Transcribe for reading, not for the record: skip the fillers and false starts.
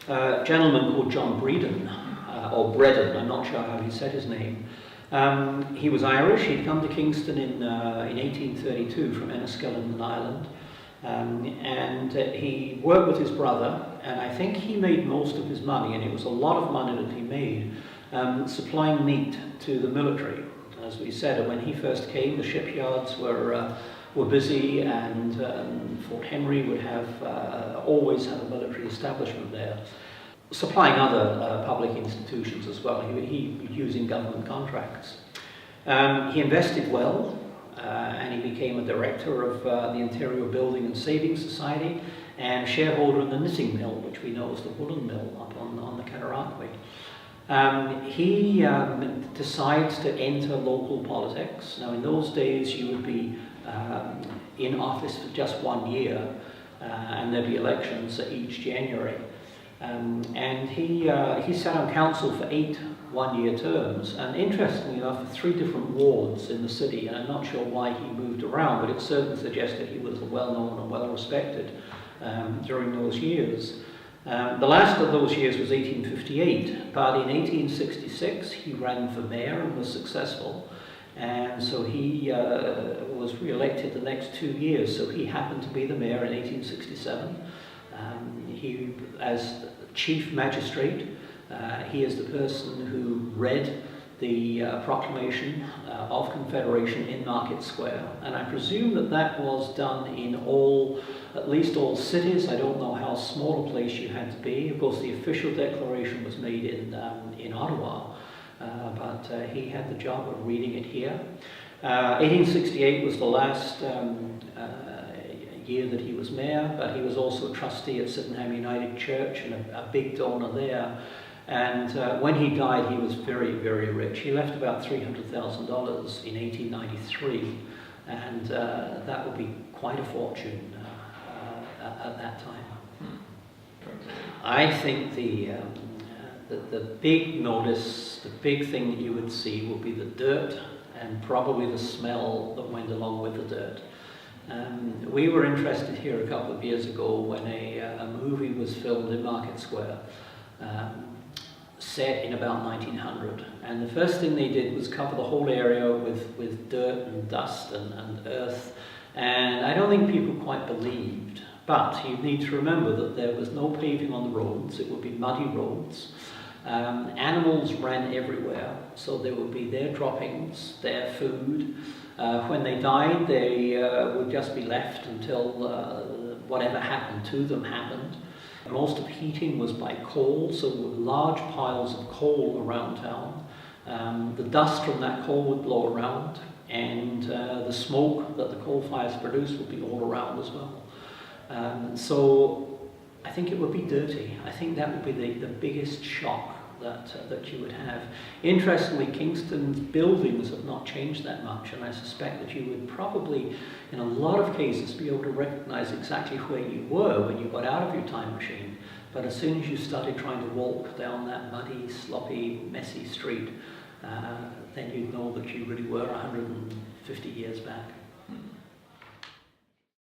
a gentleman called John Breden, or Breden, I'm not sure how he said his name. He was Irish. He'd come to Kingston in 1832 from Enniskillen in Ireland. And he worked with his brother, and I think he made most of his money, and it was a lot of money that he made, supplying meat to the military. As we said, when he first came, the shipyards were busy, and Fort Henry would have always had a military establishment there, supplying other public institutions as well. He using government contracts. He invested well. And he became a director of the Ontario Building and Savings Society and shareholder in the knitting mill, which we know as the woolen mill up on the Cataraqui. He decides to enter local politics. Now, in those days, you would be in office for just 1 year, and there'd be elections each January. And he sat on council for 8 one-year terms, and interestingly enough, 3 different wards in the city, and I'm not sure why he moved around, but it certainly suggested he was well-known and well-respected during those years. The last of those years was 1858, but in 1866 he ran for mayor and was successful, and so he was re-elected the next 2 years, so he happened to be the mayor in 1867. He, as chief magistrate, he is the person who read the proclamation of Confederation in Market Square, and I presume that that was done in at least all cities. I don't know how small a place you had to be. Of course, the official declaration was made in Ottawa, but he had the job of reading it here. 1868 was the last year that he was mayor, but he was also a trustee at Sydenham United Church and a big donor there. And when he died, he was very, very rich. He left about $300,000 in 1893, and that would be quite a fortune at that time. I think the big notice, the big thing that you would see would be the dirt and probably the smell that went along with the dirt. We were interested here a couple of years ago when a movie was filmed in Market Square, set in about 1900, and the first thing they did was cover the whole area with dirt and dust and earth, and I don't think people quite believed, but you need to remember that there was no paving on the roads. It would be muddy roads. Animals ran everywhere, so there would be their droppings, their food. When they died, they would just be left until whatever happened to them happened. Most of heating was by coal, so there were large piles of coal around town. The dust from that coal would blow around, and the smoke that the coal fires produced would be all around as well. So I think it would be dirty. I think that would be the biggest shock that you would have. Interestingly, Kingston's buildings have not changed that much, and I suspect that you would probably, in a lot of cases, be able to recognize exactly where you were when you got out of your time machine. But as soon as you started trying to walk down that muddy, sloppy, messy street, then you'd know that you really were 150 years back.